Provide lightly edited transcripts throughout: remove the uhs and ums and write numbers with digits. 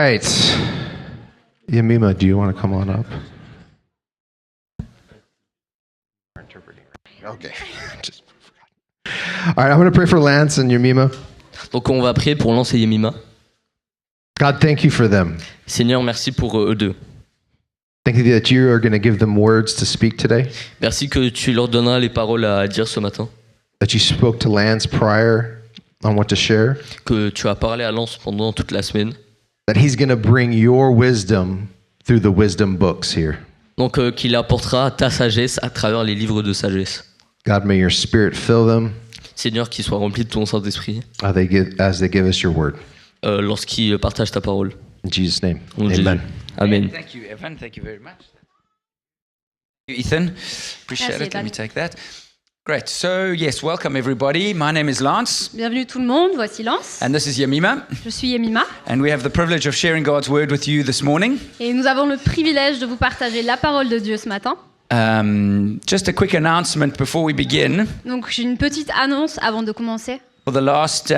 All right. Yamima, do you want to come on up? Okay. Just forgot. All right, I'm going to pray for Lance and Yamima. Donc on va prier pour Lance et Yemima. God, thank you for them. Seigneur, merci pour eux deux. Thank you that you are going to give them words to speak today. Merci que tu leur donneras les paroles à dire ce matin. That you spoke to Lance prior on what to share. Que tu as parlé à Lance pendant toute la semaine. That he's going to bring your wisdom through the wisdom books here. Donc qu'il apportera ta sagesse à travers les livres de sagesse. God, may your spirit fill them. Seigneur, qu'ils soient remplis de ton Saint-Esprit. As they give us your word. Lorsqu'ils partagent ta parole. In Jesus' name. En Amen. Jésus. Amen. Thank you, Evan. Thank you very much. Thank you, Ethan. Appreciate Merci, it. Let me Ethan. take that. Great. So, yes, welcome everybody. My name is Lance, Bienvenue tout le monde, voici Lance. and this is Yamima, Je suis Yemima and we have the privilege of sharing God's word with you this morning. et nous avons le privilège de vous partager la parole de Dieu ce matin. Just a quick announcement before we begin. Donc j'ai une petite annonce avant de commencer. For the last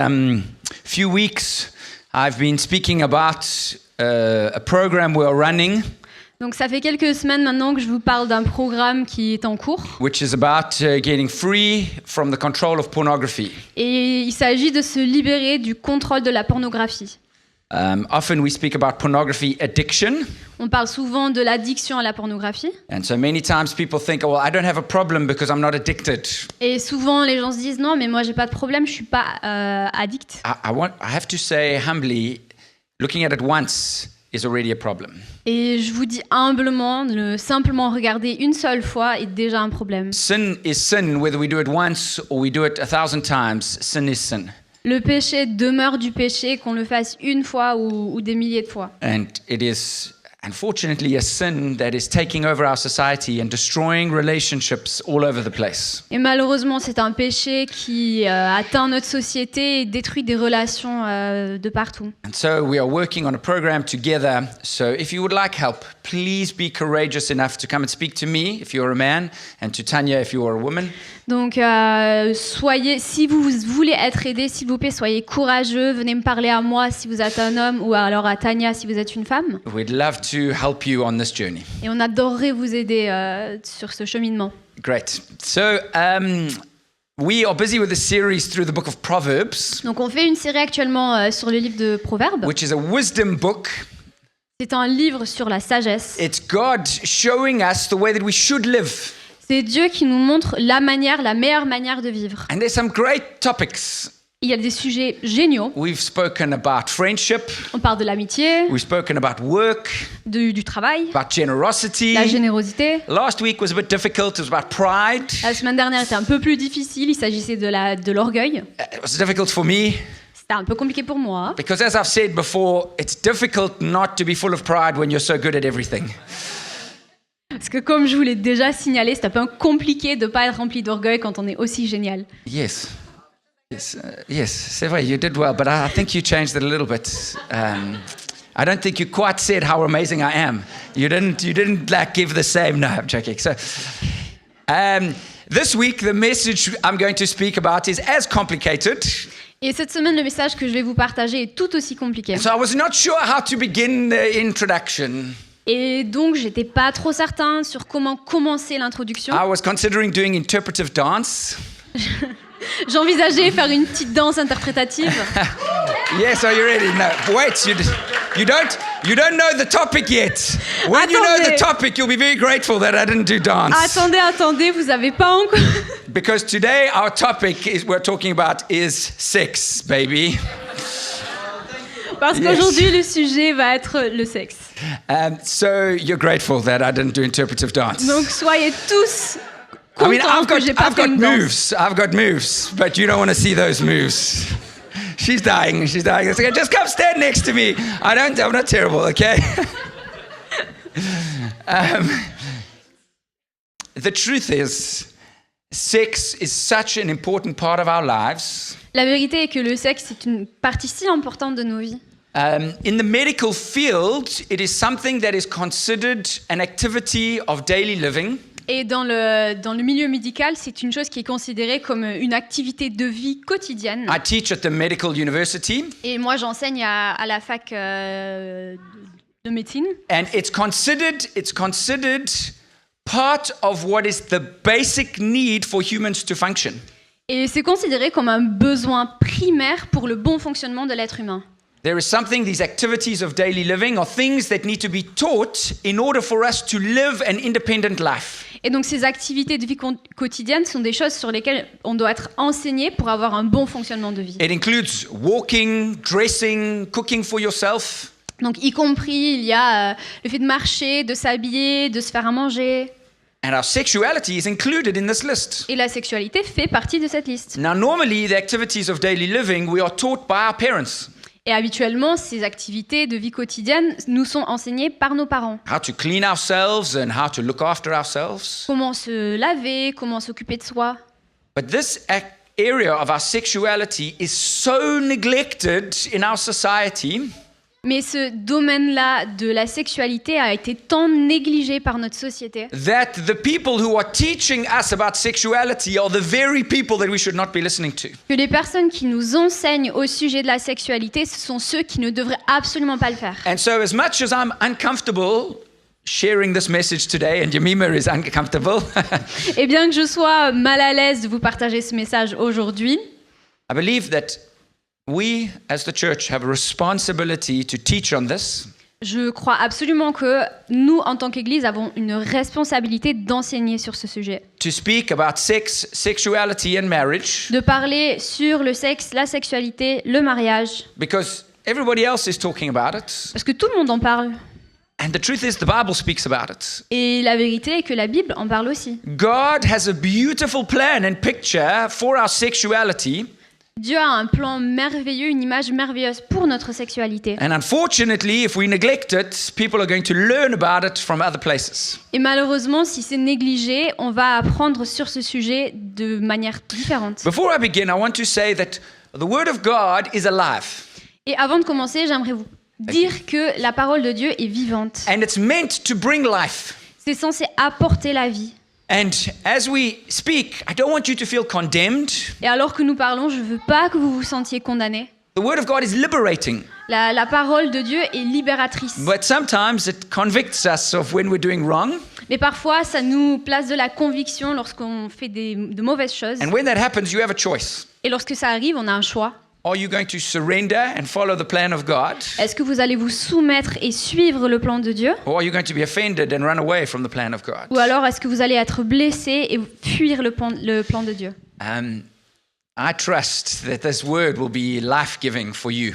few weeks, I've been speaking about a program we're running, Donc ça fait quelques semaines maintenant que je vous parle d'un programme qui est en cours which is about getting free from the control of pornography. et il s'agit de se libérer du contrôle de la pornographie. Often we speak about pornography addiction. On parle souvent de l'addiction à la pornographie And so many times people think, oh, well, I don't have a problem because I'm not addicted. et souvent les gens se disent non mais moi j'ai pas de problème, je suis pas addict. I have to say humbly, looking at it once is already a problem. Et je vous dis humblement, simplement regarder une seule fois est déjà un problème. Sin is sin, whether we do it once or we do it 1,000 times. Sin is sin. Le péché demeure du péché, qu'on le fasse une fois ou des milliers de fois. And it is unfortunately a sin that is taking over our society and destroying relationships all over the place. Et malheureusement, c'est un péché qui atteint notre société et détruit des relations de partout. And so we are working on a program together. So if you would like help, please be courageous enough to come and speak to me if you're a man, and to Tanya if you're a woman. Donc, si vous voulez être aidé, s'il vous plaît, soyez courageux. Venez me parler à moi si vous êtes un homme ou alors à Tanya si vous êtes une femme. We'd love to help you on this journey. Et on adorerait vous aider sur ce cheminement. Great. So we are busy with a series through the book of Proverbs, Donc, on fait une série actuellement sur le livre de Proverbes. which is a wisdom book. C'est un livre sur la sagesse. It's God showing us the way that we should live. C'est Dieu qui nous montre la meilleure manière de vivre. And there's some great topics. Il y a des sujets géniaux. We've spoken about friendship. On parle de l'amitié, We've spoken about work, du travail, about generosity. la générosité. Last week was a bit difficult. It was about pride. La semaine dernière était un peu plus difficile. Il s'agissait de l'orgueil. It was difficult for me C'était un peu compliqué pour moi. because, as I've said before, it's difficult not to be full of pride when you're so good at everything. Parce que comme je vous l'ai déjà signalé, c'est un peu compliqué de ne pas être rempli d'orgueil quand on est aussi génial. Yes. Yes, c'est vrai, you did well, but I think you changed it a little bit. I don't think you quite said how amazing I am. You didn't like give the same. No, I'm joking. So, this week the message I'm going to speak about is as complicated. Et cette semaine, le message que je vais vous partager est tout aussi compliqué. So I was not sure how to begin the introduction. Et donc, j'étais pas trop certain sur comment commencer l'introduction. I was considering doing interpretive dance. J'envisageais faire une petite danse interprétative. Yes, are you ready? No, wait, you don't know the topic yet. When you know the Attendez. topic, you'll be very grateful that I didn't do dance. Attendez, vous avez pas encore... Because today our topic we're talking about is sex, baby. Parce Yes. qu'aujourd'hui, le sujet va être le sexe. So you're grateful that I didn't do interpretive dance. Donc, soyez tous I mean, contents que j'ai pas fait une danse. I've got moves, but you don't want to see those moves. She's dying. It's okay, just come stand next to me. I'm not terrible, okay? The truth is, sex is such an important part of our lives. La vérité est que le sexe est une partie si importante de nos vies. In the medical field, it is something that is considered an activity of daily living. Et dans le milieu médical, c'est une chose qui est considérée comme une activité de vie quotidienne. I teach at the medical university, Et moi, j'enseigne à la fac de médecine. and it's considered part of what is the basic need for humans to function. Et c'est considéré comme un besoin primaire pour le bon fonctionnement de l'être humain. There is something, these activities of daily living are things that need to be taught in order for us to live an independent life. Et donc ces activités de vie quotidienne sont des choses sur lesquelles on doit être enseigné pour avoir un bon fonctionnement de vie. It includes walking, dressing, cooking for yourself. Donc y compris, il y a le fait de marcher, de s'habiller, de se faire à manger. And our sexuality is included in this list. Et la sexualité fait partie de cette liste. Now, normally, the activities of daily living, we are taught by our parents. Et habituellement, ces activités de vie quotidienne nous sont enseignées par nos parents. How to clean ourselves and how to look after ourselves. Comment se laver, comment s'occuper de soi. But this area of our sexuality is so neglected in our society. Mais ce domaine-là de la sexualité a été tant négligé par notre société That the people who are teaching us about sexuality are the very people that we should not be listening to. que les personnes qui nous enseignent au sujet de la sexualité, ce sont ceux qui ne devraient absolument pas le faire. And so, as much as I'm uncomfortable sharing this message today, and Yemima is uncomfortable, Et bien que je sois mal à l'aise de vous partager ce message aujourd'hui, I believe that we, as the church, have a responsibility to teach on this. je crois absolument que nous, en tant qu'Église, avons une responsabilité d'enseigner sur ce sujet. To speak about sex, sexuality, and marriage, De parler sur le sexe, la sexualité, le mariage. because everybody else is talking about it. Parce que tout le monde en parle. And the truth is, the Bible speaks about it. Et la vérité est que la Bible en parle aussi. God has a beautiful plan and picture for our sexuality. Dieu a un plan merveilleux, une image merveilleuse pour notre sexualité. And unfortunately, if we neglect it, people are going to learn about it from other places. Et malheureusement, si c'est négligé, on va apprendre sur ce sujet de manière différente. Before I begin, I want to say that the Word of God is alive. Et avant de commencer, j'aimerais vous dire que la parole de Dieu est vivante. And it's meant to bring life. C'est censé apporter la vie. And as we speak, I don't want you to feel condemned. Et alors que nous parlons, je ne veux pas que vous vous sentiez condamnés. The Word of God is liberating. La parole de Dieu est libératrice. But sometimes it convicts us of when we're doing wrong. Mais parfois, ça nous place de la conviction lorsqu'on fait de mauvaises choses. And when that happens, you have a choice. Et lorsque ça arrive, on a un choix. Are you going to surrender and follow the plan of God? Est-ce que vous allez vous soumettre et suivre le plan de Dieu? Or are you going to be offended and run away from the plan of God? Ou alors est-ce que vous allez être blessé et fuir le plan de Dieu? I trust that this word will be life-giving for you.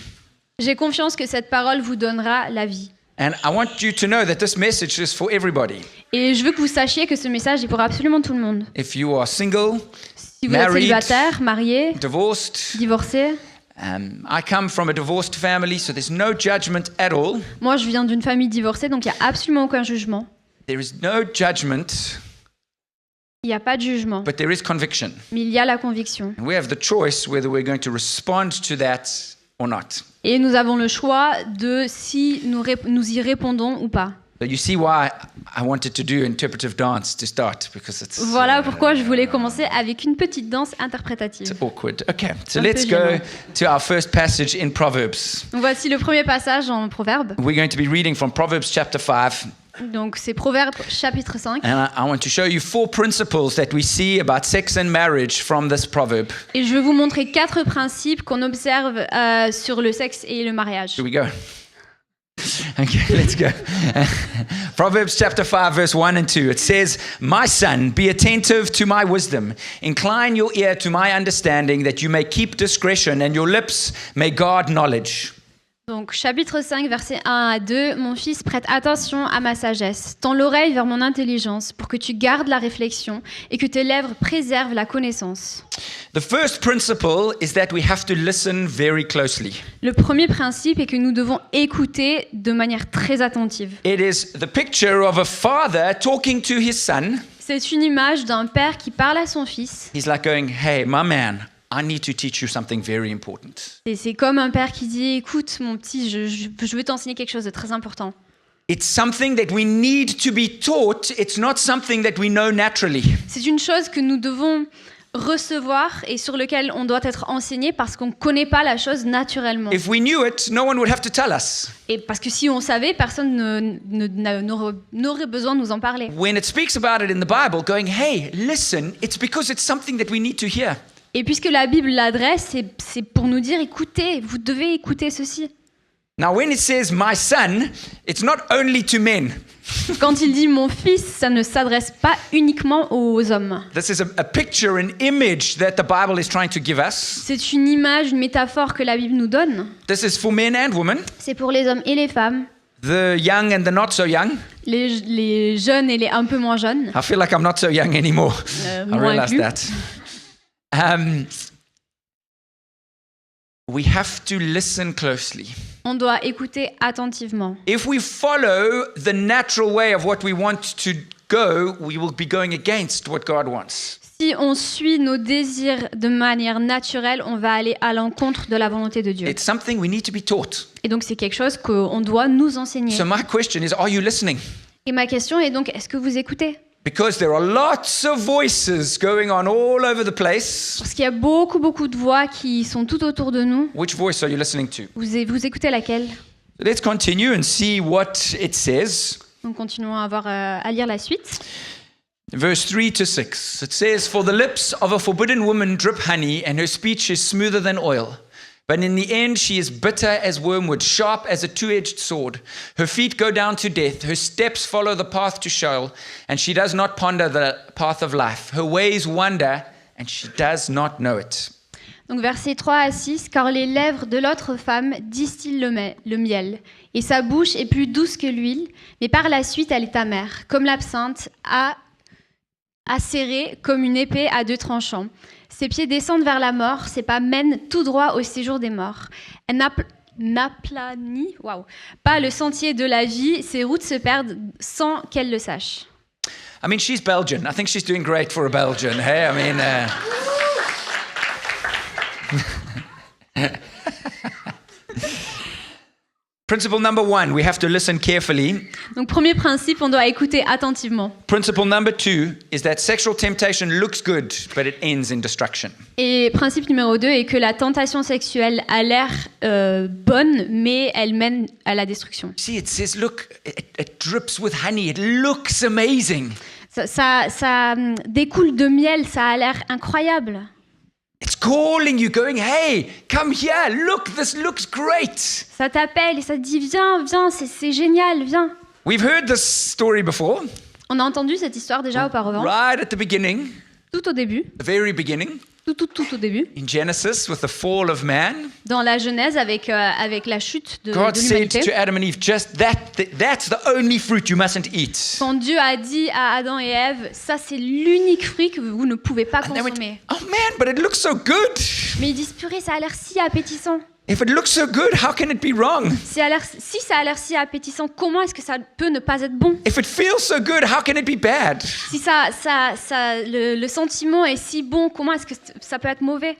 J'ai confiance que cette parole vous donnera la vie. And I want you to know that this message is for everybody. Et je veux que vous sachiez que ce message est pour absolument tout le monde. If you are single, Si vous êtes married, célibataire, marié, divorced, divorcé, I come from a divorced family, so there's no judgment at all. moi je viens d'une famille divorcée, donc il n'y a absolument aucun jugement. There is no judgment, Il n'y a pas de jugement, but there is conviction. mais il y a la conviction. And we have the choice whether we're going to respond to that or not. Et nous avons le choix de si nous y répondons ou pas. So you see why I wanted to do interpretive dance to start, because it's Voilà pourquoi je voulais commencer avec une petite danse interprétative. awkward. Okay, so Un peu let's go gênant. to our first passage in Proverbs. Donc voici le premier passage en Proverbes. We're going to be reading from Proverbs chapter 5. Donc c'est Proverbes chapitre 5. And I want to show you 4 principles that we see about sex and marriage from this proverb. Et je vais vous montrer 4 principes qu'on observe sur le sexe et le mariage. Here we go. Okay, let's go. Proverbs chapter 5, verse 1 and 2. It says, "My son, be attentive to my wisdom. Incline your ear to my understanding, that you may keep discretion, and your lips may guard knowledge." Donc chapitre 5, versets 1 à 2. Mon fils, prête attention à ma sagesse. Tends l'oreille vers mon intelligence pour que tu gardes la réflexion et que tes lèvres préservent la connaissance. The first principle is that we have to listen very closely. Le premier principe est que nous devons écouter de manière très attentive. It is the picture of a father talking to his son. C'est une image d'un père qui parle à son fils. He's like going, "Hey, my man, I need to teach you something very important." Et c'est comme un père qui dit « Écoute, mon petit, je veux t'enseigner quelque chose de très important. It's something that we need to be taught. It's not something that we know naturally. C'est une chose que nous devons recevoir et sur lequel on doit être enseigné parce qu'on ne connaît pas la chose naturellement. If we knew it, no one would have to tell us. Et parce que si on savait, personne n'aurait besoin de nous en parler. When it speaks about it in the Bible, going, hey, listen, it's because it's something that we need to hear. Et puisque la Bible l'adresse, c'est pour nous dire, écoutez, vous devez écouter ceci. Now, when it says my son, it's not only to men. Quand il dit mon fils, ça ne s'adresse pas uniquement aux hommes. This is a picture, an image that the Bible is trying to give us. C'est une image, une métaphore que la Bible nous donne. This is for men and women, C'est pour les hommes et les femmes, the young and the not so young. les jeunes et les un peu moins jeunes. I feel like I'm not so young anymore. I Moi realize inclus. that. We have to listen closely. On doit écouter attentivement. If we follow the natural way of what we want to go, we will be going against what God wants. Si on suit nos désirs de manière naturelle, on va aller à l'encontre de la volonté de Dieu. It's something we need to be taught. Et donc c'est quelque chose qu'on doit nous enseigner. So my question is, are you listening? Et ma question est donc, est-ce que vous écoutez ? Because there are lots of voices going on all over the place. Parce qu'il y a beaucoup de voix qui sont tout autour de nous. Which voice are you listening to? Vous écoutez laquelle ? Let's continue and see what it says. Donc continuons à lire la suite. Verse 3 to 6. It says, For the lips of a forbidden woman drip honey, and her speech is smoother than oil. But in the end she is bitter as wormwood, sharp as a two-edged sword. Her feet go down to death, her steps follow the path to Sheol, and she does not ponder the path of life. Her ways wander, and she does not know it. Donc versets 3 à 6, car les lèvres de l'autre femme distillent le miel, et sa bouche est plus douce que l'huile, mais par la suite elle est amère, comme l'absinthe, acérée comme une épée à deux tranchants. Ses pieds descendent vers la mort, ses pas mènent tout droit au séjour des morts. Elle n'aplanit pas le sentier de la vie, ses routes se perdent sans qu'elle le sache. I mean, she's Belgian. I think she's doing great for a Belgian. Hey, I mean... Principle number 1, we have to listen carefully. Donc premier principe, on doit écouter attentivement. Principle number 2 is that sexual temptation looks good, but it ends in destruction. Et principe numéro 2 est que la tentation sexuelle a l'air bonne, mais elle mène à la destruction. See, it says, look, it drips with honey. It looks amazing. Ça découle de miel, ça a l'air incroyable. It's calling you, going, hey, come here, look, this looks great. Ça t'appelle et ça te dit, viens, c'est génial, viens. We've heard this story before. On a entendu cette histoire déjà auparavant, Right at the beginning, tout au début, the very beginning, tout au début, in Genesis with the fall of man. dans la Genèse avec la chute de God said l'humanité. to Adam and Eve, just that's the only fruit you mustn't eat. Quand Dieu a dit à Adam et Ève, ça c'est l'unique fruit que vous ne pouvez pas And they went, consommer. oh man, but it looks so good. Mais ils disent, purée, ça a l'air si appétissant. If it looks so good, how can it be wrong? Si ça a l'air si appétissant, comment est-ce que ça peut ne pas être bon? If it feels so good, how can it be bad? Si le sentiment est si bon, comment est-ce que ça peut être mauvais?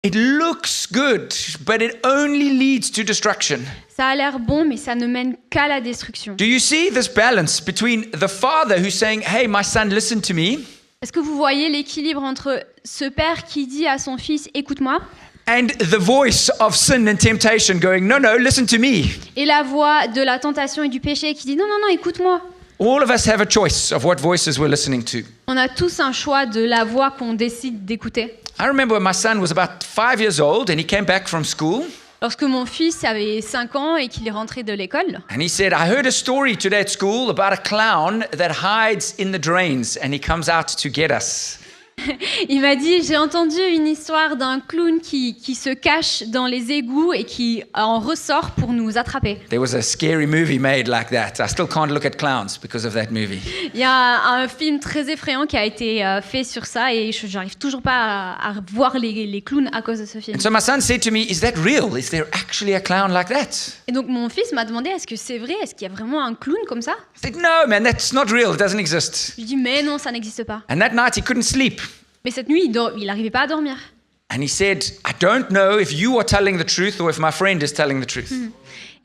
It looks good, but it only leads to destruction. Ça a l'air bon, mais ça ne mène qu'à la destruction. Do you see this balance between the father who's saying, hey, my son, listen to me, Est-ce que vous voyez l'équilibre entre ce père qui dit à son fils, écoute-moi, and the voice of sin and temptation going, no, listen to me? et la voix de la tentation et du péché qui dit, non, écoute-moi. All of us have a choice of what voices we're listening to. On a tous un choix de la voix qu'on décide d'écouter. I remember when my son was about 5 years old and he came back from school Lorsque mon fils avait 5 ans et qu'il est rentré de l'école, and he said, I heard a story today at school about a clown that hides in the drains and he comes out to get us. il m'a dit, j'ai entendu une histoire d'un clown qui se cache dans les égouts et qui en ressort pour nous attraper. There was a scary movie made like that. I still can't look at clowns because of that movie. Il y a un film très effrayant qui a été fait sur ça et j'arrive toujours pas à voir les clowns à cause de ce film. And so my son said to me, is that real? Is there actually a clown like that? Et donc mon fils m'a demandé, est-ce que c'est vrai? Est-ce qu'il y a vraiment un clown comme ça? I said, no, man, that's not real. It doesn't exist. Je lui dis, mais non, ça n'existe pas. And that night he couldn't sleep. Mais cette nuit, il n'arrivait pas à dormir. And he said, I don't know if you are telling the truth or if my friend is telling the truth.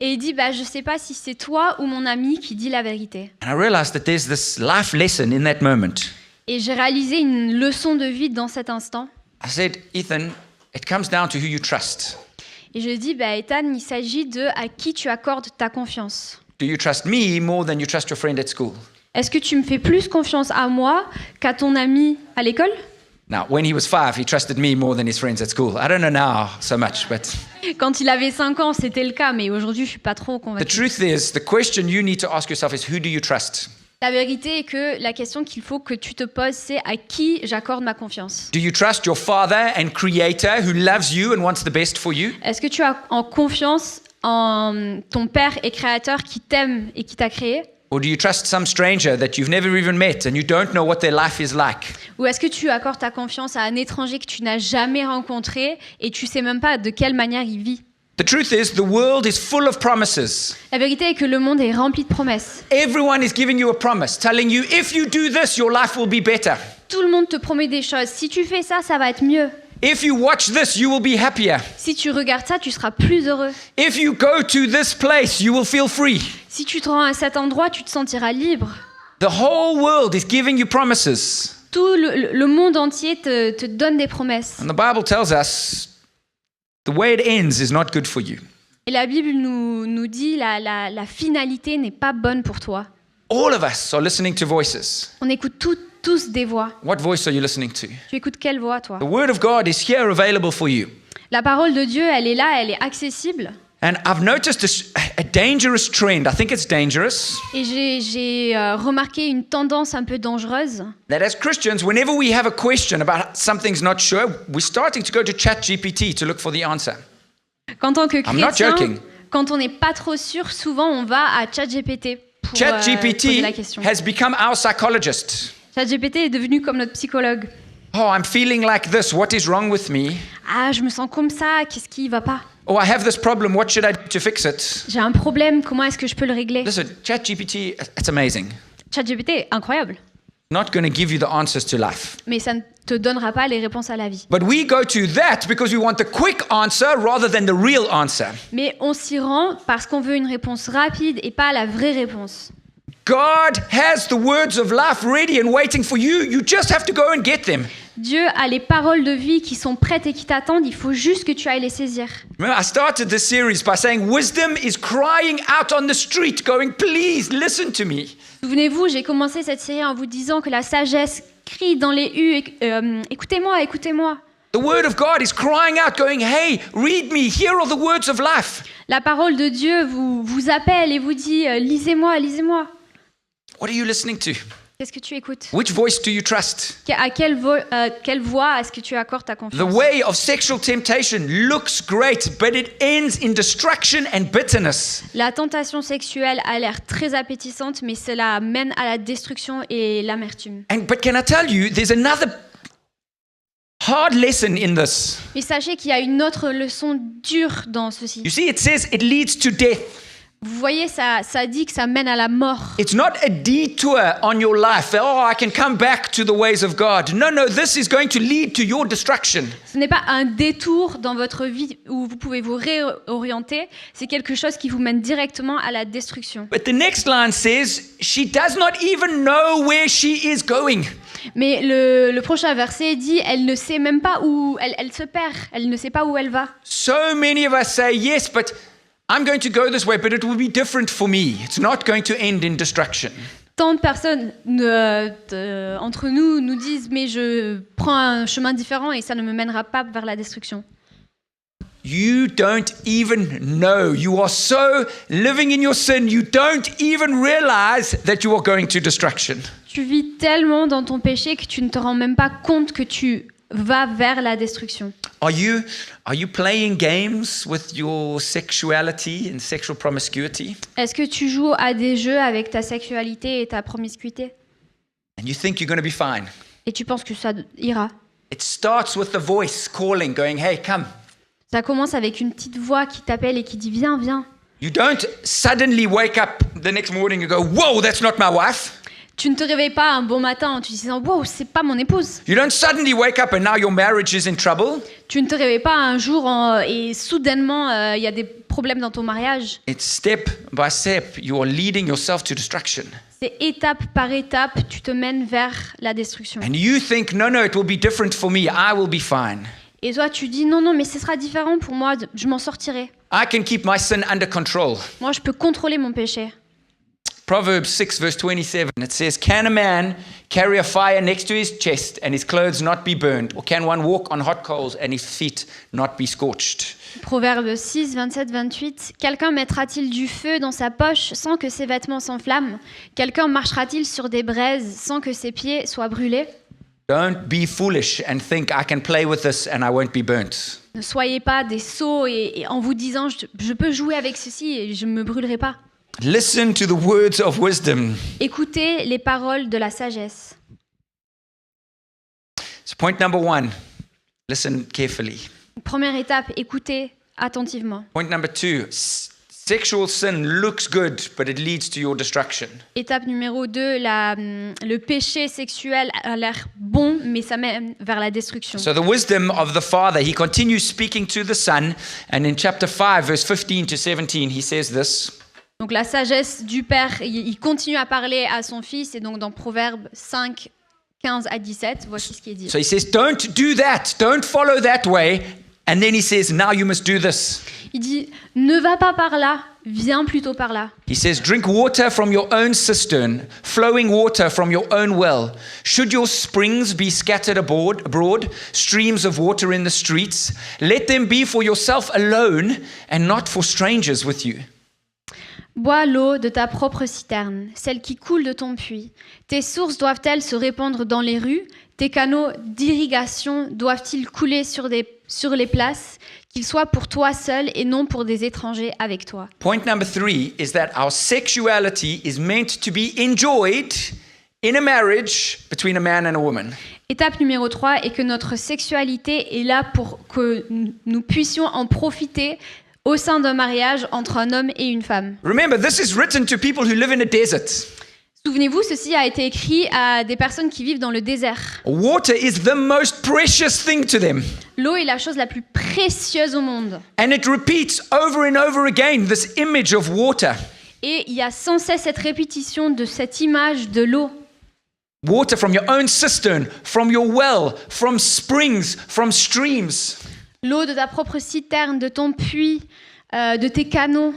Et il dit, je sais pas si c'est toi ou mon ami qui dit la vérité. And I realized that there's this life lesson in that moment. Et j'ai réalisé une leçon de vie dans cet instant. I said, Ethan, it comes down to who you trust. Et je dis, Ethan, il s'agit de à qui tu accordes ta confiance. Do you trust me more than you trust your friend at school? Est-ce que tu me fais plus confiance à moi qu'à ton ami à l'école? Now, when he was 5, he trusted me more than his friends at school. I don't know now so much, but Quand il avait 5 ans, c'était le cas, mais aujourd'hui, je suis pas trop the convaincue. truth is, the question you need to ask yourself is, who do you trust? La vérité est que la question qu'il faut que tu te poses, c'est à qui j'accorde ma confiance. Do you trust your Father and Creator who loves you and wants the best for you? Est-ce que tu as en confiance en ton Père et Créateur qui t'aime et qui t'a créé? Or do you trust some stranger that you've never even met and you don't know what their life is like? Ou est-ce que tu accordes ta confiance à un étranger que tu n'as jamais rencontré et tu sais même pas de quelle manière il vit? The truth is, the world is full of promises. La vérité est que le monde est rempli de promesses. Everyone is giving you a promise, telling you, if you do this, your life will be better. Tout le monde te promet des choses. Si tu fais ça, ça va être mieux. If you watch this, you will be happier. Si tu regardes ça, tu seras plus heureux. If you go to this place, you will feel free. Si tu te rends à cet endroit, tu te sentiras libre. The whole world is giving you promises. Tout le monde entier te donne des promesses. And the Bible tells us the way it ends is not good for you. Et la Bible nous dit la finalité n'est pas bonne pour toi. All of us are listening to voices. On écoute tous des voix. What voice are you listening to? Tu écoutes quelle voix, toi? The Word of God is here available for you. La parole de Dieu, elle est là, elle est accessible. And I've noticed a dangerous trend. I think it's dangerous. Et j'ai remarqué une tendance un peu dangereuse. That as Christians, whenever we have a question about something's not sure, we're starting to go to ChatGPT to look for the answer. Qu'en tant que I'm not chrétien, joking. quand on n'est pas trop sûr, souvent on va à ChatGPT pour poser la ChatGPT question. has become our psychologist. ChatGPT est devenu comme notre psychologue. Oh, I'm feeling like this. What is wrong with me? Ah, je me sens comme ça, qu'est-ce qui va pas? Oh, I have this problem. What should I do to fix it? J'ai un problème, comment est-ce que je peux le régler? Listen, ChatGPT, it's amazing. ChatGPT est incroyable, Not going to give you the answers to life. mais ça ne te donnera pas les réponses à la vie. But we go to that because we want the quick answer rather than the real answer. Mais on s'y rend parce qu'on veut une réponse rapide et pas la vraie réponse. God has the words of life ready and waiting for you. You just have to go and get them. Dieu a les paroles de vie qui sont prêtes et qui t'attendent, il faut juste que tu ailles les saisir. Remember, I started this series by saying wisdom is crying out on the street, going, please listen to me. Souvenez-vous, j'ai commencé cette série en vous disant que la sagesse crie dans les hues, écoutez-moi, écoutez-moi. The word of God is crying out, going, hey, read me. Here are the words of life. La parole de Dieu vous appelle et vous dit, lisez-moi, lisez-moi. What are you listening to? Qu'est-ce que tu écoutes? Which voice do you trust? À quelle voix est-ce que tu accordes ta The confiance? way of sexual temptation looks great, but it ends in destruction and bitterness. La tentation sexuelle a l'air très appétissante, mais cela mène à la destruction et l'amertume. But can I tell you, there's another hard lesson in this. Mais sachez qu'il y a une autre leçon dure dans ceci. You see, it says it leads to death. Vous voyez, ça dit que ça mène à la mort. It's not a detour on your life. Oh, I can come back to the ways of God. No, this is going to lead to your destruction. Ce n'est pas un détour dans votre vie où vous pouvez vous réorienter, c'est quelque chose qui vous mène directement à la destruction. But the next line says, she does not even know where she is going. Mais le prochain verset dit, elle ne sait même pas où, elle se perd, elle ne sait pas où elle va. So many of us say, yes, but I'm going to go this way, but it will be different for me. It's not going to end in destruction. Tant de personnes entre nous disent, mais je prends un chemin différent et ça ne me mènera pas vers la destruction. You don't even know. You are so living in your sin, you don't even realize that you are going to destruction. Tu vis tellement dans ton péché que tu ne te rends même pas compte que tu vas vers la destruction. Are you playing games with your sexuality and sexual promiscuity? Est-ce que tu joues à des jeux avec ta sexualité et ta promiscuité? And you think you're going to be fine. Et tu penses que ça ira? It starts with the voice calling, going, hey, come. Ça commence avec une petite voix qui t'appelle et qui dit viens, viens. You don't suddenly wake up the next morning and go, whoa, that's not my wife. Tu ne te réveilles pas un bon matin en te disant wow, c'est pas mon épouse. You don't suddenly wake up and now your marriage is in trouble. Tu ne te réveilles pas un jour et soudainement il y a des problèmes dans ton mariage, it's step by step, you are leading yourself to destruction. c'est étape par étape, tu te mènes vers la destruction. And you think, no, it will be different for me. I will be fine. Et toi, tu dis non, mais ce sera différent pour moi, je m'en sortirai. I can keep my sin under control. Moi, je peux contrôler mon péché. Proverbs 6 verse 27, it says, can a man carry a fire next to his chest and his clothes not be burned? Or can one walk on hot coals and his feet not be scorched? Proverbe 6, 27, 28. Quelqu'un mettra-t-il du feu dans sa poche sans que ses vêtements s'enflamment? Quelqu'un marchera-t-il sur des braises sans que ses pieds soient brûlés? Don't be foolish and think I can play with this and I won't be burnt. Ne soyez pas des sots et en vous disant je peux jouer avec ceci et je ne me brûlerai pas. Listen to the words of wisdom. Écoutez les paroles de la sagesse. So point number 1, listen carefully. Première étape, écoutez attentivement. Point number 2, sexual sin looks good, but it leads to your destruction. Étape numéro 2, le péché sexuel a l'air bon, mais ça mène vers la destruction. So the wisdom of the Father, he continues speaking to the Son, and in chapter 5, verse 15 to 17, he says this. Donc la sagesse du Père, il continue à parler à son Fils, et donc dans Proverbe 5, 15 à 17, voici ce qui est dit. So he says, don't do that, don't follow that way, and then he says, now you must do this. Il dit, ne va pas par là, viens plutôt par là. He says, drink water from your own cistern, flowing water from your own well. Should your springs be scattered abroad, streams of water in the streets, let them be for yourself alone and not for strangers with you. Bois l'eau de ta propre citerne, celle qui coule de ton puits. Tes sources doivent-elles se répandre dans les rues? Tes canaux d'irrigation doivent-ils couler sur les places? Qu'ils soient pour toi seul et non pour des étrangers avec toi. Point number 3 is that our sexuality is meant to be enjoyed in a marriage between a man and a woman. Étape numéro 3 est que notre sexualité est là pour que nous puissions en profiter au sein d'un mariage entre un homme et une femme. Remember, this is written to people who live in a desert. Souvenez-vous, ceci a été écrit à des personnes qui vivent dans le désert. Water is the most precious thing to them. L'eau est la chose la plus précieuse au monde. And it repeats over and over again this image of water. Et il y a sans cesse cette répétition de cette image de l'eau. Water from your own cistern, from your well, from springs, from streams. L'eau de ta propre citerne, de ton puits, de tes canaux.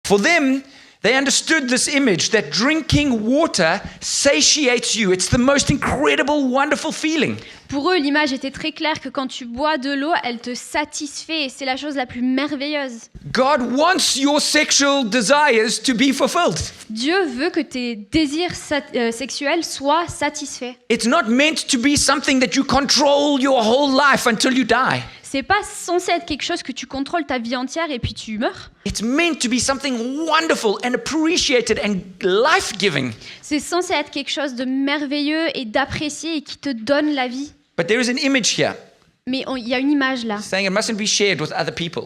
For them, they understood this image that drinking water satiates you. It's the most incredible, wonderful feeling. Pour eux, l'image était très claire que quand tu bois de l'eau, elle te satisfait et c'est la chose la plus merveilleuse. God wants your sexual desires to be fulfilled. Dieu veut que tes désirs sexuels soient satisfaits. It's not meant to be something that you control your whole life until you die. C'est pas censé être quelque chose que tu contrôles ta vie entière et puis tu meurs. It's meant to be something wonderful and appreciated and life-giving. C'est censé être quelque chose de merveilleux et d'apprécié et qui te donne la vie. But there is an image here Mais il y a une image là saying it mustn't be shared with other people.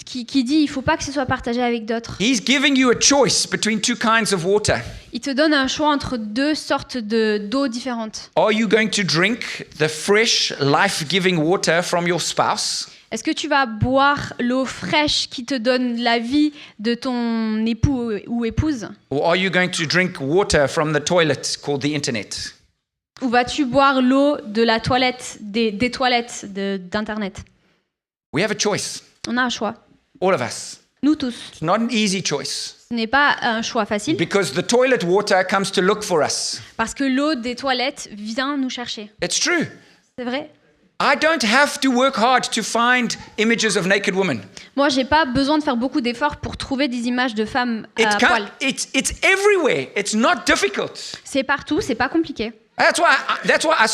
qui dit il faut pas que ce soit partagé avec d'autres. He's giving you a choice between two kinds of water. Il te donne un choix entre deux sortes d'eau différentes. Are you going to drink the fresh, life-giving water from your spouse? Est-ce que tu vas boire l'eau fraîche qui te donne la vie de ton époux ou épouse? Or are you going to drink water from the toilet called the internet? Ou vas-tu boire l'eau de la toilette, des toilettes d'Internet? We have a choice, On a un choix. all of us. Nous tous. It's not an easy choice Ce n'est pas un choix facile because the toilet water comes to look for us. parce que l'eau des toilettes vient nous chercher. It's true. C'est vrai? I don't have to work hard to find images of naked women. Moi, j'ai pas besoin de faire beaucoup d'efforts pour trouver des images de femmes à poil. It's everywhere. It's not difficult. C'est partout, c'est pas compliqué. That's why I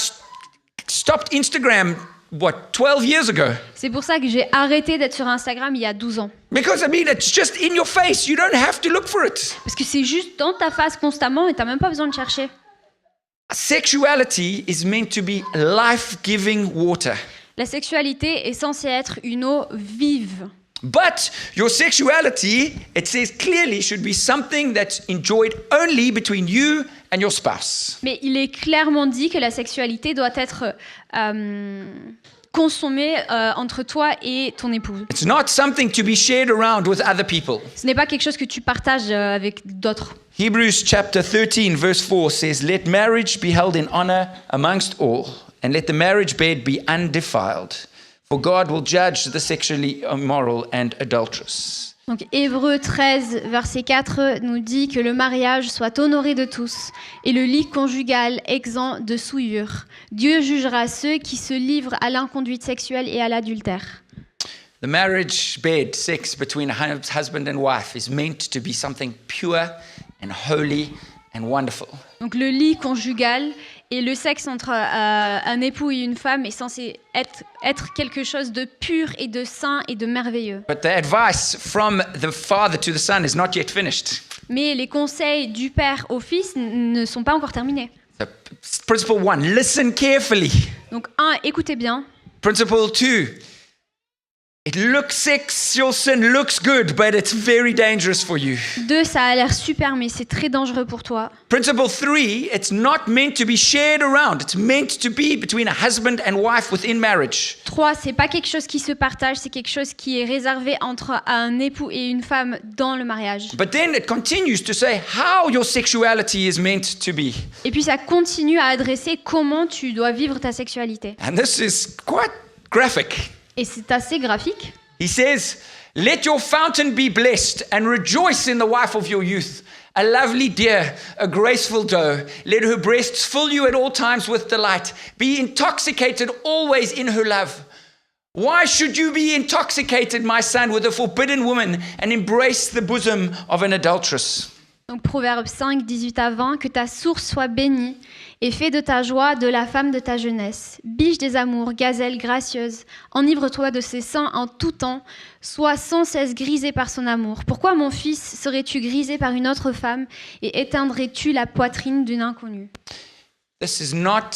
stopped Instagram, 12 years ago. C'est pour ça que j'ai arrêté d'être sur Instagram il y a 12 ans. Because it's just in your face. You don't have to look for it. Parce que c'est juste dans ta face constamment et t'as même pas besoin de chercher. Sexuality is meant to be life-giving water. La sexualité est censée être une eau vive. But your sexuality, it says clearly, should be something that's enjoyed only between you and your spouse. Mais il est clairement dit que la sexualité doit être consommé entre toi et ton épouse. It's not something to be shared around with other people. Ce n'est pas quelque chose que tu partages avec d'autres. Hebrews chapter 13 verse 4 says, "Let marriage be held in honor amongst all, and let the marriage bed be undefiled, for God will judge the sexually immoral and adulterous." Donc Hébreux 13, verset 4 nous dit que le mariage soit honoré de tous et le lit conjugal exempt de souillure. Dieu jugera ceux qui se livrent à l'inconduite sexuelle et à l'adultère. The marriage bed, sex between a husband and wife, is meant to be something pure and holy and wonderful. Donc le lit conjugal et le sexe entre un époux et une femme est censé être quelque chose de pur et de saint et de merveilleux. But the advice from the father to the son is not yet finished. Mais les conseils du père au fils ne sont pas encore terminés. So, principle 1, listen carefully. Donc écoutez bien. Principle 2, sexual sin looks good, but it's very dangerous for you. 2, ça a l'air super, mais c'est très dangereux pour toi. Principle 3, it's not meant to be shared around. It's meant to be between a husband and wife within marriage. 3, c'est pas quelque chose qui se partage, c'est quelque chose qui est réservé entre un époux et une femme dans le mariage. But then it continues to say how your sexuality is meant to be. Et puis ça continue à adresser comment tu dois vivre ta sexualité. And this is quite graphic. Et c'est assez graphique. He says, "Let your fountain be blessed and rejoice in the wife of your youth, a lovely deer, a graceful doe. Let her breasts fill you at all times with delight. Be intoxicated always in her love. Why should you be intoxicated, my son, with a forbidden woman and embrace the bosom of an adulteress?" Donc Proverbe 5, 18 à 20, que ta source soit bénie et fais de ta joie de la femme de ta jeunesse. Biche des amours, gazelle gracieuse, enivre-toi de ses seins en tout temps, sois sans cesse grisé par son amour. Pourquoi, mon fils, serais-tu grisé par une autre femme et éteindrais-tu la poitrine d'une inconnue? This is not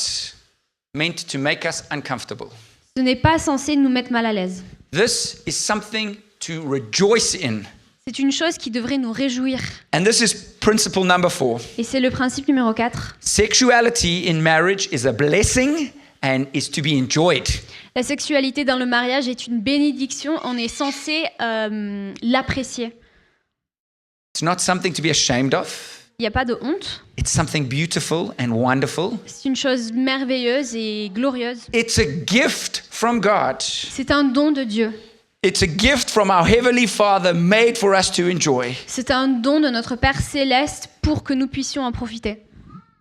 meant to make us uncomfortable. Ce n'est pas censé nous mettre mal à l'aise. This is something to rejoice in. C'est une chose qui devrait nous réjouir. And this is principle number 4. Et c'est le principe numéro 4. Sexuality in marriage is a blessing and is to be enjoyed. La sexualité dans le mariage est une bénédiction. On est censé l'apprécier. It's not something to be ashamed of. Il n'y a pas de honte. It's something beautiful and wonderful. C'est une chose merveilleuse et glorieuse. It's a gift from God. C'est un don de Dieu. It's a gift from our Heavenly Father made for us to enjoy. C'est un don de notre Père céleste pour que nous puissions en profiter.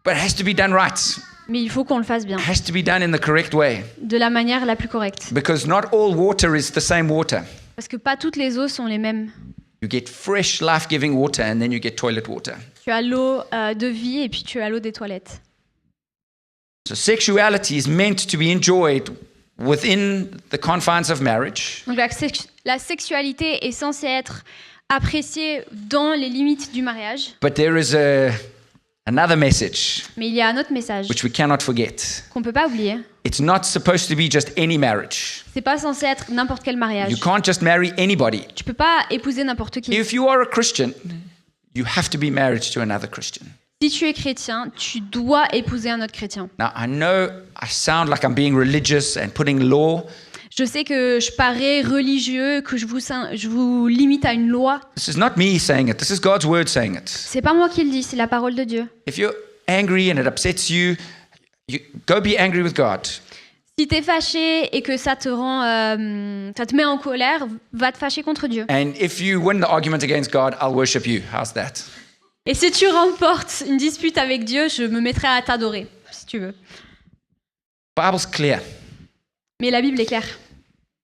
But it has to be done right. Mais il faut qu'on le fasse bien, It has to be done in the correct way. de la manière la plus correcte. Because not all water is the same water. Parce que pas toutes les eaux sont les mêmes. You get fresh, life-giving water and then you get toilet water. Tu as l'eau de vie et puis tu as l'eau des toilettes. So sexuality is meant to be enjoyed within the confines of marriage. Donc la sexualité est censée être appréciée dans les limites du mariage. But there is another message Mais il y a un autre message which we cannot forget. qu'on peut pas oublier. It's not supposed to be just any marriage. C'est pas censé être n'importe quel mariage. You can't just marry anybody. Tu peux pas épouser n'importe qui. If you are a Christian, you have to be married to another Christian. Si tu es chrétien, tu dois épouser un autre chrétien. Now, I know I sound like I'm being religious and putting law. Je sais que je parais religieux, que je vous limite à une loi. This is not me saying it. This is God's word saying it. C'est pas moi qui le dis, c'est la parole de Dieu. If you're angry and it upsets you, go be angry with God. Si t'es fâché et que ça te met en colère, va te fâcher contre Dieu. And if you win the argument against God, I'll worship you. How's that? Et si tu remportes une dispute avec Dieu, je me mettrai à t'adorer, si tu veux. Bible's clear. Mais la Bible est claire.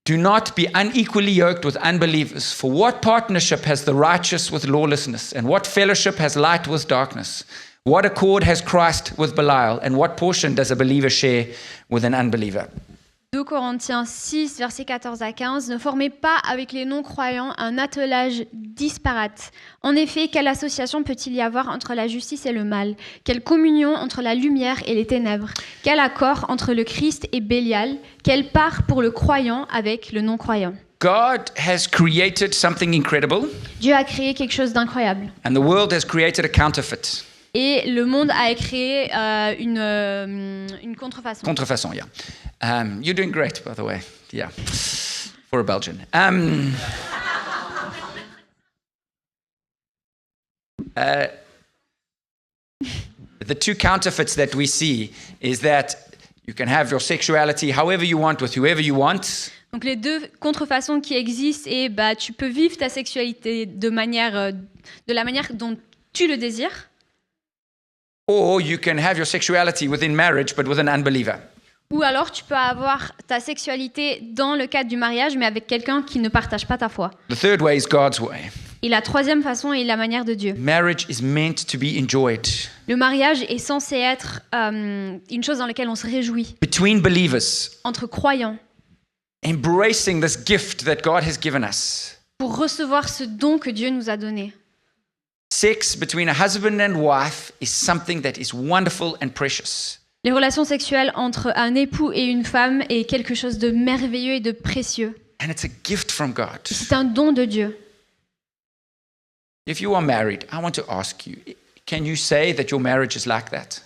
Do not be unequally yoked with unbelievers. For what partnership has the righteous with lawlessness? And what fellowship has light with darkness? What accord has Christ with Belial? And what portion does a believer share with an unbeliever? 2 Corinthiens 6, versets 14 à 15. Ne formez pas avec les non-croyants un attelage disparate. En effet, quelle association peut-il y avoir entre la justice et le mal? Quelle communion entre la lumière et les ténèbres? Quel accord entre le Christ et Bélial? Quelle part pour le croyant avec le non-croyant? God has created something incredible, Dieu a créé quelque chose d'incroyable. and the world has created a counterfeit. Et le monde a créé une contrefaçon. Contrefaçon, yeah. You're doing great, by the way. Yeah, for a Belgian. The two counterfeits that we see is that you can have your sexuality however you want with whoever you want. Donc les deux contrefaçons qui existent, et tu peux vivre ta sexualité de la manière dont tu le désires. Or you can have your sexuality within marriage but with an unbeliever. Ou alors tu peux avoir ta sexualité dans le cadre du mariage, mais avec quelqu'un qui ne partage pas ta foi. The third way is God's way. Et la troisième façon est la manière de Dieu. Marriage is meant to be enjoyed Le mariage est censé être une chose dans laquelle on se réjouit, between believers, entre croyants, embracing this gift that God has given us. pour recevoir ce don que Dieu nous a donné. Sex between a husband and wife is something that is wonderful and precious. Les relations sexuelles entre un époux et une femme est quelque chose de merveilleux et de précieux. And it's a gift from God. C'est un don de Dieu. If you are married, I want to ask you, can you say that your marriage is like that?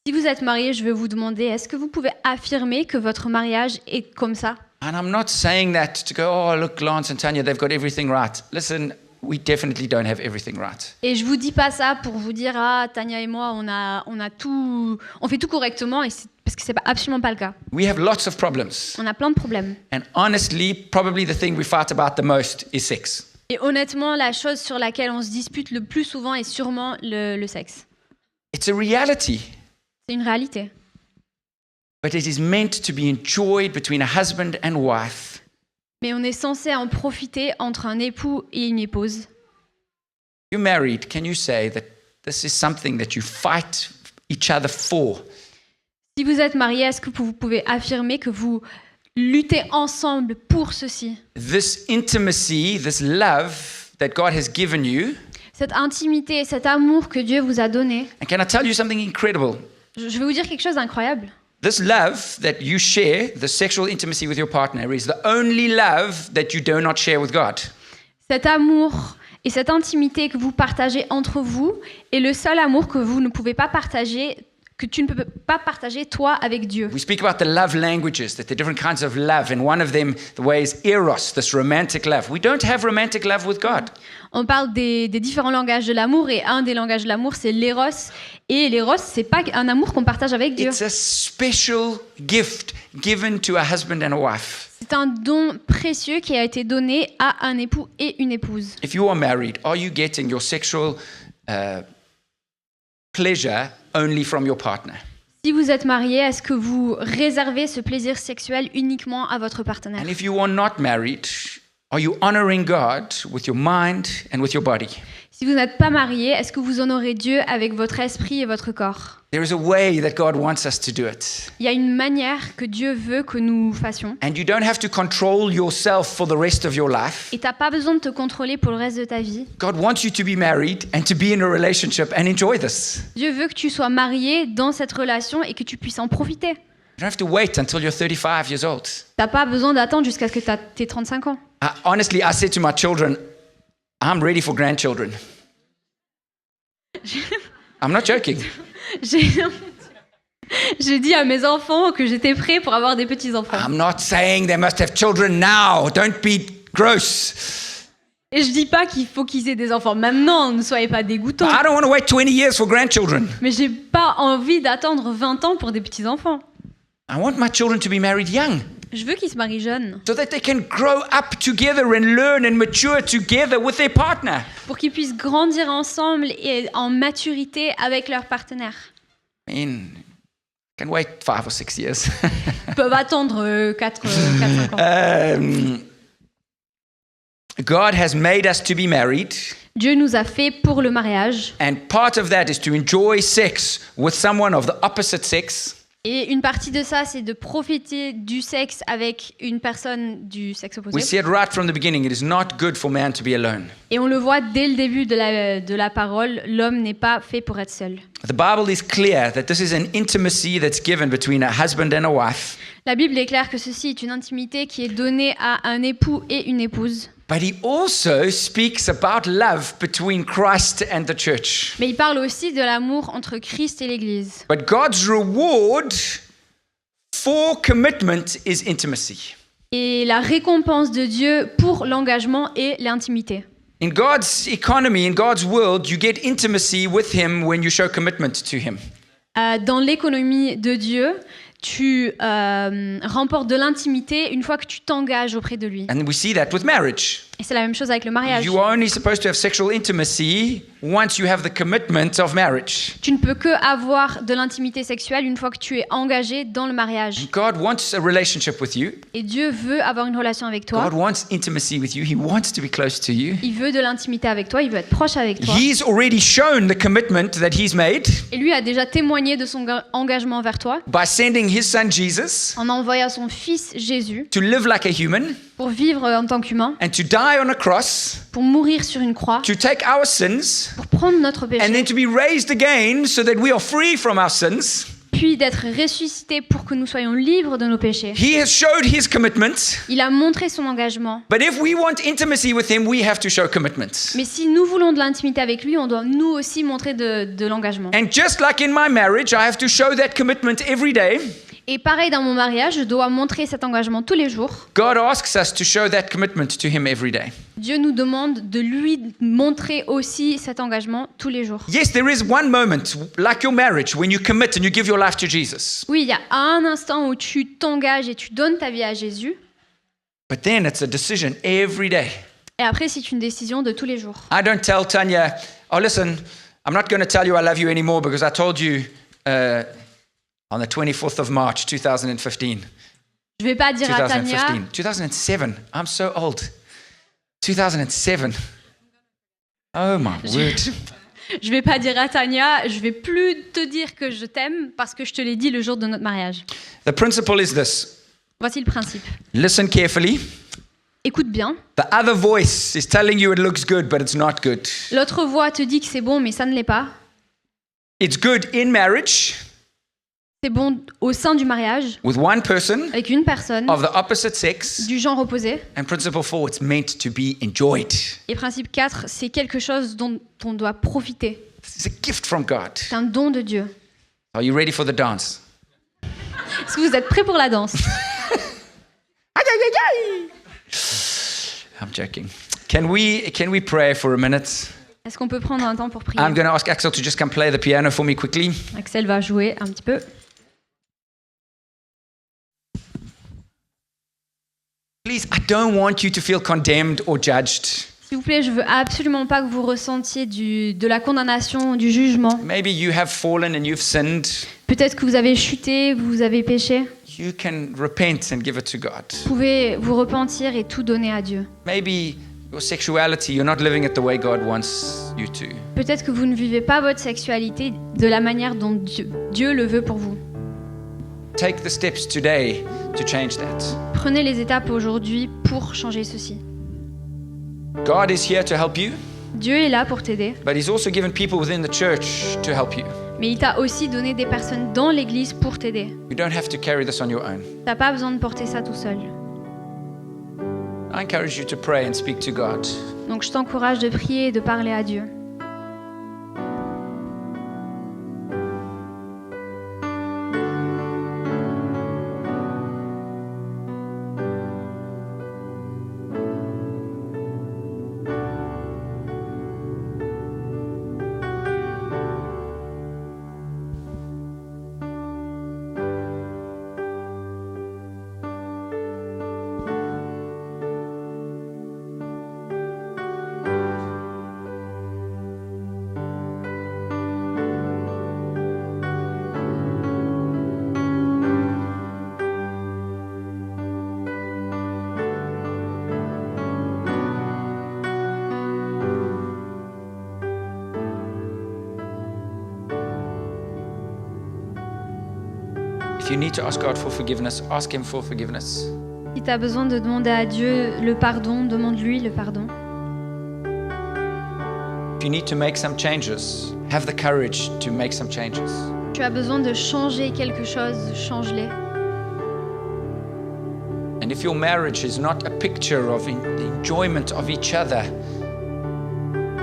Si vous êtes marié, je vais vous demander, est-ce que vous pouvez affirmer que votre mariage est comme ça? And I'm not saying that to go, oh, look, Lance and Tanya, they've got everything right. Listen, we definitely don't have everything right. Et je vous dis pas ça pour vous dire, ah, Tania et moi, on fait tout correctement, parce que c'est absolument pas le cas. We have lots of problems. On a plein de problèmes. And honestly, probably the thing we fight about the most is sex. Et honnêtement, la chose sur laquelle on se dispute le plus souvent est sûrement le sexe. It's a reality. C'est une réalité. But it is meant to be enjoyed between a husband and wife. Mais on est censé en profiter entre un époux et une épouse. You're married, can you say that this is something that you fight each other for? Si vous êtes marié, est-ce que vous pouvez affirmer que vous luttez ensemble pour ceci? This intimacy, this love that God has given you. Cette intimité, cet amour que Dieu vous a donné. And can I tell you something incredible? Je vais vous dire quelque chose d'incroyable. This love that you share, the sexual intimacy with your partner, is the only love that you do not share with God. Cet amour et cette intimité que vous partagez entre vous est le seul amour que vous ne pouvez pas partager, que tu ne peux pas partager toi avec Dieu. We speak about the love languages, that there are different kinds of love, and one of them, the way is eros, this romantic love. We don't have romantic love with God. On parle des différents langages de l'amour, et un des langages de l'amour, c'est l'éros. Et l'éros, c'est pas un amour qu'on partage avec Dieu. It's a special gift given to a husband and a wife. C'est un don précieux qui a été donné à un époux et une épouse. If you are married, are you getting your sexual pleasure only from your partner? Si vous êtes marié, est-ce que vous réservez ce plaisir sexuel uniquement à votre partenaire? And if you are not married, are you honoring God with your mind and with your body? Si vous n'êtes pas marié, est-ce que vous honorez Dieu avec votre esprit et votre corps? There is a way that God wants us to do it. Il y a une manière que Dieu veut que nous fassions. And you don't have to control yourself for the rest of your life. Et t'as pas besoin de te contrôler pour le reste de ta vie. God wants you to be married and to be in a relationship and enjoy this. Dieu veut que tu sois marié dans cette relation et que tu puisses en profiter. You don't have to wait until you're 35 years old. T'as pas besoin d'attendre jusqu'à ce que t'aies 35 ans. Honestly, I said to my children, I'm ready for grandchildren. I'm not joking. J'ai dit à mes enfants que j'étais prêt pour avoir des petits-enfants. I'm not saying they must have children now. Don't be gross. Et je dis pas qu'il faut qu'ils aient des enfants maintenant, ne soyez pas dégoûtants. I don't want to wait 20 years for grandchildren. Mais j'ai pas envie d'attendre 20 ans pour des petits-enfants. I want my children to be married young. Je veux qu'ils se marient jeunes. So that they can grow up together and learn and mature together with their partner. Pour qu'ils puissent grandir ensemble et en maturité avec leur partenaire. I mean, can wait 5 or 6 years. Ils peuvent attendre 4-5 ans. God has made us to be married. Dieu nous a fait pour le mariage. And part of that is to enjoy sex with someone of the opposite sex. Et une partie de ça, c'est de profiter du sexe avec une personne du sexe We opposé. see it right from the beginning. It is not good for man to be alone. Et on le voit dès le début de la parole, l'homme n'est pas fait pour être seul. The Bible is clear that this is an intimacy that's given between a husband and a wife. La Bible est claire que ceci est une intimité qui est donnée à un époux et une épouse. But he also speaks about love between Christ and the church. Mais il parle aussi de l'amour entre Christ et l'Église. But God's reward for commitment is intimacy. Et la récompense de Dieu pour l'engagement et l'intimité. In God's economy, in God's world, you get intimacy with him when you show commitment to him. Dans l'économie de Dieu, tu remportes de l'intimité une fois que tu t'engages auprès de lui. And we see that with marriage. Et c'est la même chose avec le mariage. You are only supposed to have sexual intimacy once you have the commitment of marriage. Tu ne peux que avoir de l'intimité sexuelle une fois que tu es engagé dans le mariage. God wants a relationship with you. Et Dieu veut avoir une relation avec toi. God wants intimacy with you. He wants to be close to you. Il veut de l'intimité avec toi, il veut être proche avec toi. He's already shown the commitment that he's made Et lui a déjà témoigné de son engagement vers toi by sending his son Jesus en envoyant son fils Jésus to live like a human pour vivre en tant qu'humain, and to die on a cross, pour mourir sur une croix, to take our sins pour prendre notre and then péché, to be raised again so that we are free from our sins. puis d'être ressuscité pour que nous soyons libres de nos péchés. He has showed his commitment. Il a montré son engagement. But if we want intimacy with him, we have to show commitment. Mais si nous voulons de l'intimité avec lui, on doit nous aussi montrer de l'engagement. And just like in my marriage, I have to show that commitment every day. Et pareil dans mon mariage, je dois montrer cet engagement tous les jours. God asks us to show that commitment to him every day. Dieu nous demande de lui montrer aussi cet engagement tous les jours. Yes, there is one moment, like your marriage, when you commit and you give your life to Jesus. Oui, il y a un instant où tu t'engages et tu donnes ta vie à Jésus. But then it's a decision every day. Et après, c'est une décision de tous les jours. I don't tell Tanya, oh, listen, I'm not going to tell you I love you anymore because I told you on the 24th of March, 2015. Je vais pas dire à Tania, 2007. I'm so old. 2007. Oh my word. je vais pas dire à Tania, je vais plus te dire que je t'aime parce que je te l'ai dit le jour de notre mariage. The principle is this. Voici le principe. Listen carefully. Écoute bien. The other voice is telling you it looks good, but it's not good. L'autre voix te dit que c'est bon, mais ça ne l'est pas. It's good in marriage C'est bon au sein du mariage, with one person avec une personne of the opposite sex. du genre opposé. And principle 4, it's meant to be enjoyed. Et principe 4, c'est quelque chose dont on doit profiter. It's a gift from God. C'est un don de Dieu. Are you ready for the dance? Est-ce que vous êtes prêts pour la danse? I'm joking. Can we pray for a minute? Est-ce qu'on peut prendre un temps pour prier? I'm going to ask Axel to just come play the piano for me quickly. Axel va jouer un petit peu. Please, I don't want you to feel condemned or judged. S'il vous plaît, je veux absolument pas que vous ressentiez de la condamnation, du jugement. Maybe you have fallen and you've sinned. Peut-être que vous avez chuté, vous avez péché. You can repent and give it to God. Vous pouvez vous repentir et tout donner à Dieu. Maybe your sexuality, you're not living it the way God wants you to. Peut-être que vous ne vivez pas votre sexualité de la manière dont Dieu le veut pour vous. Take the steps today to change that. Prenez les étapes aujourd'hui pour changer ceci. God is here to help you, Dieu est là pour t'aider, but He's also given people within the church to help you. mais il t'a aussi donné des personnes dans l'église pour t'aider. You don't have to carry this on your own. T'as pas besoin de porter ça tout seul. I encourage you to pray and speak to God. Donc je t'encourage de prier et de parler à Dieu. If you need to ask God for forgiveness, ask Him for forgiveness. Si t'as besoin de demander à Dieu le pardon, demande-lui le pardon. If you need to make some changes, have the courage to make some changes. Tu as besoin de changer quelque chose, change-les. And And if your marriage is not a picture of the enjoyment of each other,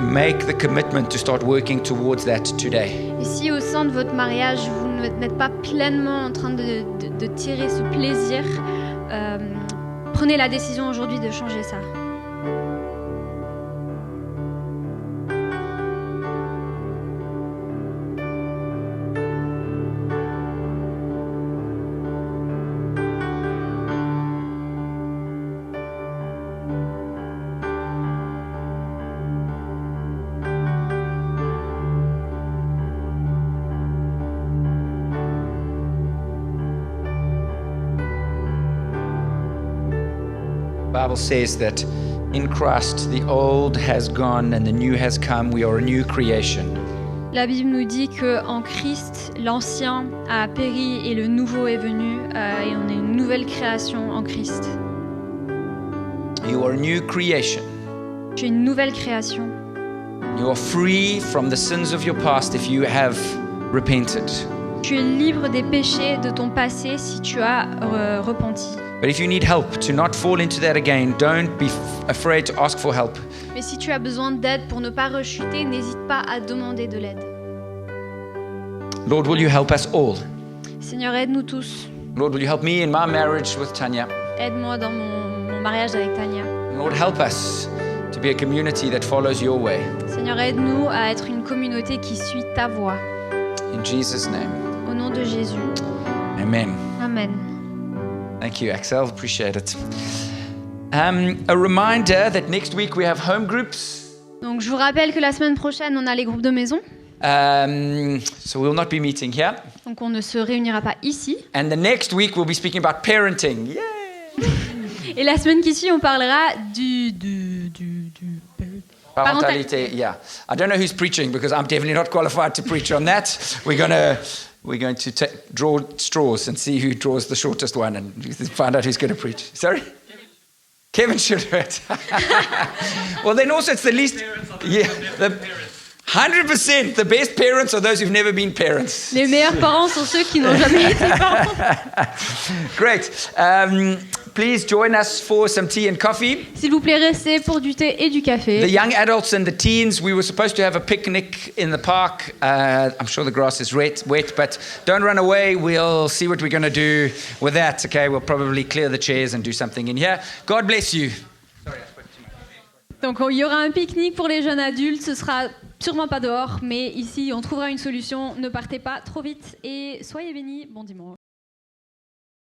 make the commitment to start working towards that today. Et si au sein de votre mariage, vous n'êtes pas pleinement en train de tirer ce plaisir, prenez la décision aujourd'hui de changer ça. The Bible says that in Christ the old has gone and the new has come. We are a new creation. La Bible nous dit que en Christ, l'ancien a péri et le nouveau est venu, et on est une nouvelle création en Christ. You are a new creation. Je suis une nouvelle création. You are free from the sins of your past if you have repented. Tu es libre des péchés de ton passé si tu as repenti. But if you need help to not fall into that again, don't be afraid to ask for help. Mais si tu as besoin d'aide pour ne pas rechuter, n'hésite pas à demander de l'aide. Lord, will you help us all? Seigneur, aide-nous tous. Lord, will you help me in my marriage with Tanya? Aide-moi dans mon mariage avec Tania. Lord, help us to be a community that follows your way. Seigneur, aide-nous à être une communauté qui suit ta voie. In Jesus' name, Au nom de Jésus. amen. Amen. Thank you, Axel. Appreciate it. A reminder that next week we have home groups. Donc je vous rappelle que la semaine prochaine, on a les groupes de maison. So we'll not be meeting here. Donc on ne se réunira pas ici. And the next week we'll be speaking about parenting. Yay! Et la semaine qui suit, on parlera du Parentalité, yeah. I don't know who's preaching because I'm definitely not qualified to preach on that. We're going to draw straws and see who draws the shortest one and find out who's going to preach. Sorry? Kevin should do it. Well, then also it's the least... Yeah, 100%. The best parents are those who've never been parents. Les meilleurs parents sont ceux qui n'ont jamais été parents. Great. Please join us for some tea and coffee. S'il vous plaît, restez pour du thé et du The café. young adults and the teens, we were supposed to have a picnic in the park. I'm sure the grass is wet, but don't run away. We'll see what we're going to do with that, okay? We'll probably clear the chairs and do something in here. God bless you. Donc il y aura un pique-nique pour les jeunes adultes. Ce sera sûrement pas dehors, mais ici on trouvera une solution. Ne partez pas trop vite et soyez bénis. Bon dimanche.